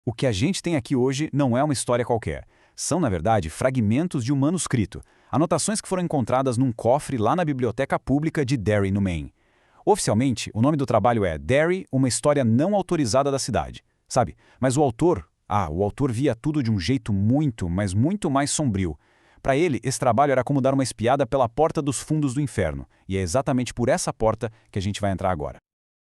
O que a gente tem aqui hoje não é uma história qualquer. São, na verdade, fragmentos de um manuscrito, anotações que foram encontradas num cofre lá na Biblioteca Pública de Derry, no Maine. Oficialmente, o nome do trabalho é Derry, uma história não autorizada da cidade. Sabe? Mas o autor via tudo de um jeito muito, mas muito mais sombrio. Para ele, esse trabalho era como dar uma espiada pela porta dos fundos do inferno, e é exatamente por essa porta que a gente vai entrar agora.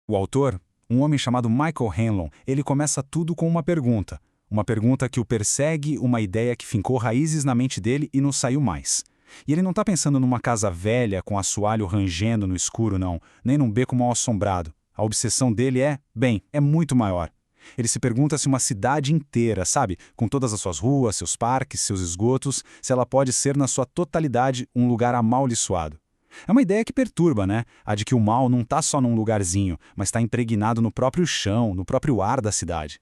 O autor, um homem chamado Michael Hanlon, ele começa tudo com uma pergunta. Uma pergunta que o persegue, uma ideia que fincou raízes na mente dele e não saiu mais. E ele não está pensando numa casa velha com assoalho rangendo no escuro, não, nem num beco mal assombrado. A obsessão dele é muito maior. Ele se pergunta se uma cidade inteira, sabe, com todas as suas ruas, seus parques, seus esgotos, se ela pode ser na sua totalidade um lugar amaldiçoado. É uma ideia que perturba, né? A de que o mal não está só num lugarzinho, mas está impregnado no próprio chão, no próprio ar da cidade.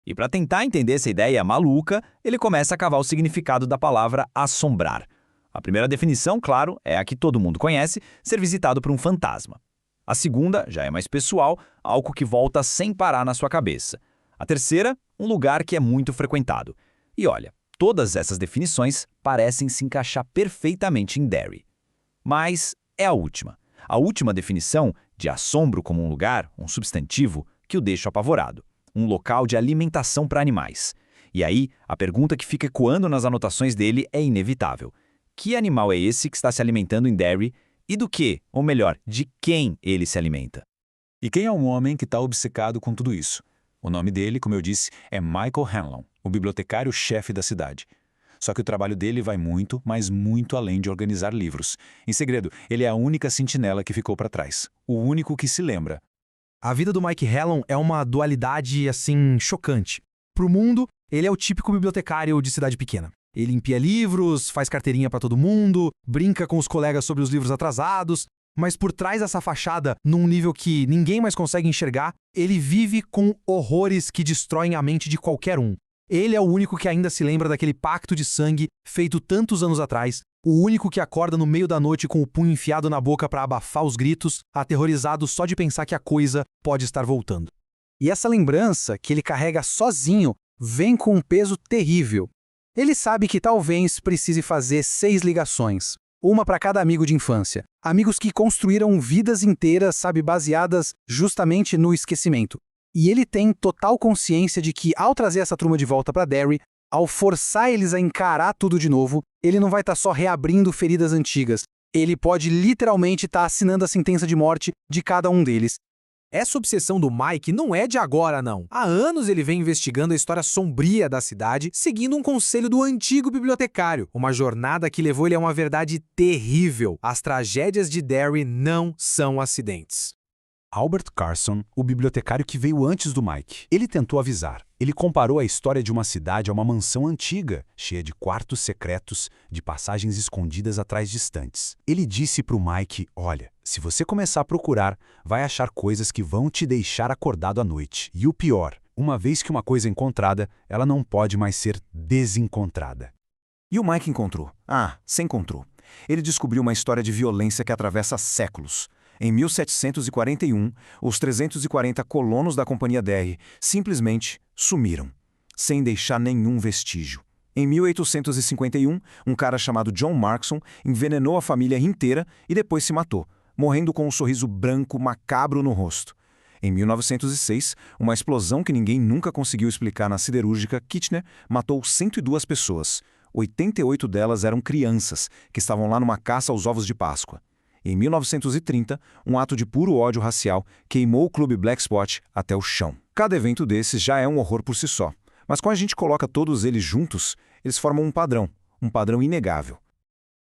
E para tentar entender essa ideia maluca, ele começa a cavar o significado da palavra assombrar. A primeira definição, claro, é a que todo mundo conhece, ser visitado por um fantasma. A segunda já é mais pessoal, algo que volta sem parar na sua cabeça. A terceira, um lugar que é muito frequentado. E olha, todas essas definições parecem se encaixar perfeitamente em Derry. Mas é a última definição de assombro como um lugar, um substantivo, que o deixa apavorado. Um local de alimentação para animais. E aí, a pergunta que fica ecoando nas anotações dele é inevitável. Que animal é esse que está se alimentando em Derry e do que, ou melhor, de quem ele se alimenta? E quem é um homem que está obcecado com tudo isso? O nome dele, como eu disse, é Michael Hanlon, o bibliotecário-chefe da cidade. Só que o trabalho dele vai muito, mas muito além de organizar livros. Em segredo, ele é a única sentinela que ficou para trás. O único que se lembra. A vida do Mike Hanlon é uma dualidade, assim, chocante. Pro mundo, ele é o típico bibliotecário de cidade pequena. Ele empia livros, faz carteirinha para todo mundo, brinca com os colegas sobre os livros atrasados, mas por trás dessa fachada, num nível que ninguém mais consegue enxergar, ele vive com horrores que destroem a mente de qualquer um. Ele é o único que ainda se lembra daquele pacto de sangue feito tantos anos atrás, o único que acorda no meio da noite com o punho enfiado na boca para abafar os gritos, aterrorizado só de pensar que a coisa pode estar voltando. E essa lembrança que ele carrega sozinho vem com um peso terrível. Ele sabe que talvez precise fazer 6 ligações, uma para cada amigo de infância. Amigos que construíram vidas inteiras, sabe, baseadas justamente no esquecimento. E ele tem total consciência de que, ao trazer essa turma de volta para Derry, ao forçar eles a encarar tudo de novo, ele não vai estar só reabrindo feridas antigas. Ele pode literalmente estar assinando a sentença de morte de cada um deles. Essa obsessão do Mike não é de agora, não. Há anos ele vem investigando a história sombria da cidade, seguindo um conselho do antigo bibliotecário, uma jornada que levou ele a uma verdade terrível. As tragédias de Derry não são acidentes. Albert Carson, o bibliotecário que veio antes do Mike, ele tentou avisar. Ele comparou a história de uma cidade a uma mansão antiga, cheia de quartos secretos, de passagens escondidas atrás de estantes. Ele disse para o Mike, olha, se você começar a procurar, vai achar coisas que vão te deixar acordado à noite. E o pior, uma vez que uma coisa é encontrada, ela não pode mais ser desencontrada. E o Mike encontrou. Se encontrou. Ele descobriu uma história de violência que atravessa séculos. Em 1741, os 340 colonos da Companhia Derry simplesmente sumiram, sem deixar nenhum vestígio. Em 1851, um cara chamado John Markson envenenou a família inteira e depois se matou, morrendo com um sorriso branco macabro no rosto. Em 1906, uma explosão que ninguém nunca conseguiu explicar na siderúrgica Kitchener matou 102 pessoas. 88 delas eram crianças, que estavam lá numa caça aos ovos de Páscoa. Em 1930, um ato de puro ódio racial queimou o clube Black Spot até o chão. Cada evento desses já é um horror por si só, mas quando a gente coloca todos eles juntos, eles formam um padrão inegável.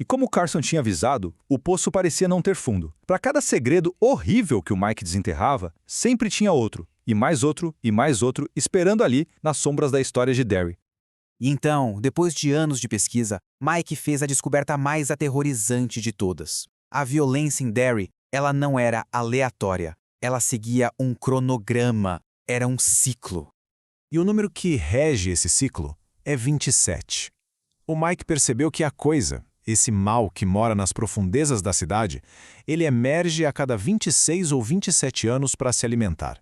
E como Carson tinha avisado, o poço parecia não ter fundo. Para cada segredo horrível que o Mike desenterrava, sempre tinha outro, e mais outro, esperando ali nas sombras da história de Derry. E então, depois de anos de pesquisa, Mike fez a descoberta mais aterrorizante de todas. A violência em Derry, ela não era aleatória. Ela seguia um cronograma. Era um ciclo. E o número que rege esse ciclo é 27. O Mike percebeu que a coisa, esse mal que mora nas profundezas da cidade, ele emerge a cada 26 ou 27 anos para se alimentar.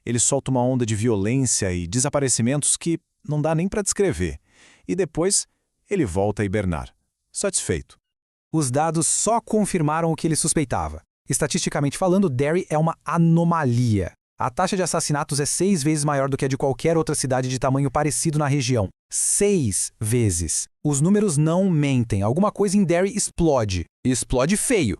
Ele solta uma onda de violência e desaparecimentos que não dá nem para descrever. E depois, ele volta a hibernar. Satisfeito. Os dados só confirmaram o que ele suspeitava. Estatisticamente falando, Derry é uma anomalia. A taxa de assassinatos é 6 vezes maior do que a de qualquer outra cidade de tamanho parecido na região. 6 vezes. Os números não mentem. Alguma coisa em Derry explode. E explode feio.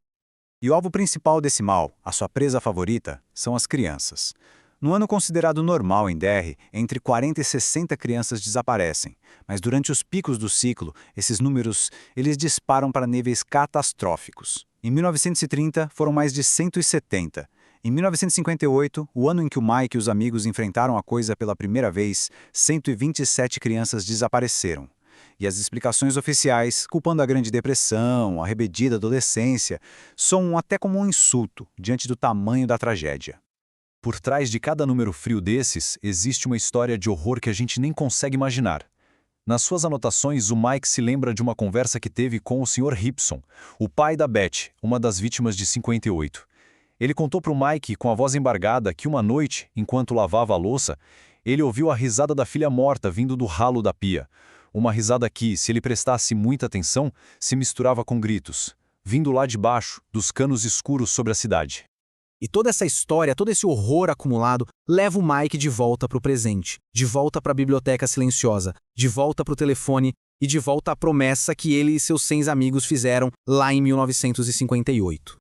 E o alvo principal desse mal, a sua presa favorita, são as crianças. No ano considerado normal em Derry, entre 40 e 60 crianças desaparecem, mas durante os picos do ciclo, esses números eles disparam para níveis catastróficos. Em 1930, foram mais de 170. Em 1958, o ano em que o Mike e os amigos enfrentaram a coisa pela primeira vez, 127 crianças desapareceram. E as explicações oficiais, culpando a Grande Depressão, a rebeldia da adolescência, soam até como um insulto diante do tamanho da tragédia. Por trás de cada número frio desses, existe uma história de horror que a gente nem consegue imaginar. Nas suas anotações, o Mike se lembra de uma conversa que teve com o Sr. Hipson, o pai da Beth, uma das vítimas de 58. Ele contou para o Mike, com a voz embargada, que uma noite, enquanto lavava a louça, ele ouviu a risada da filha morta vindo do ralo da pia. Uma risada que, se ele prestasse muita atenção, se misturava com gritos, vindo lá de baixo, dos canos escuros sobre a cidade. E toda essa história, todo esse horror acumulado, leva o Mike de volta para o presente, de volta para a biblioteca silenciosa, de volta para o telefone e de volta à promessa que ele e seus 100 amigos fizeram lá em 1958.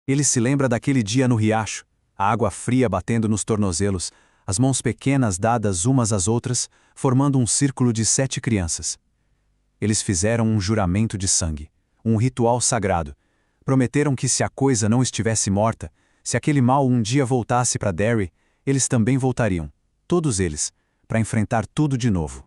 Ele se lembra daquele dia no riacho, a água fria batendo nos tornozelos, as mãos pequenas dadas umas às outras, formando um círculo de 7 crianças. Eles fizeram um juramento de sangue, um ritual sagrado. Prometeram que se a coisa não estivesse morta, se aquele mal um dia voltasse para Derry, eles também voltariam, todos eles, para enfrentar tudo de novo.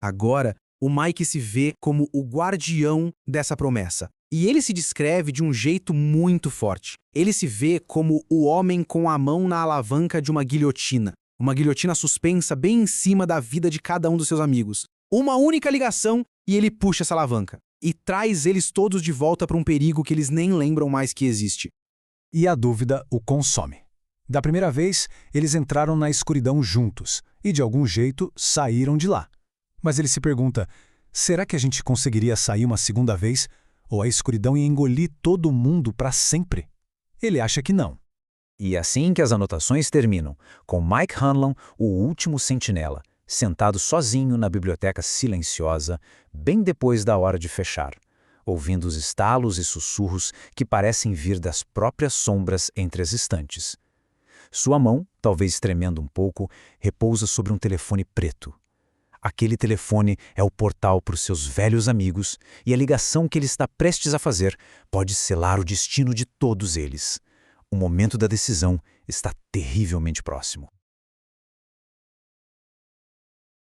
Agora, o Mike se vê como o guardião dessa promessa. E ele se descreve de um jeito muito forte. Ele se vê como o homem com a mão na alavanca de uma guilhotina suspensa bem em cima da vida de cada um dos seus amigos. Uma única ligação e ele puxa essa alavanca. E traz eles todos de volta para um perigo que eles nem lembram mais que existe. E a dúvida o consome. Da primeira vez, eles entraram na escuridão juntos e, de algum jeito, saíram de lá. Mas ele se pergunta, será que a gente conseguiria sair uma segunda vez? Ou a escuridão ia engolir todo mundo para sempre? Ele acha que não. E assim que as anotações terminam, com Mike Hanlon, o último sentinela, sentado sozinho na biblioteca silenciosa, bem depois da hora de fechar, ouvindo os estalos e sussurros que parecem vir das próprias sombras entre as estantes. Sua mão, talvez tremendo um pouco, repousa sobre um telefone preto. Aquele telefone é o portal para os seus velhos amigos e a ligação que ele está prestes a fazer pode selar o destino de todos eles. O momento da decisão está terrivelmente próximo.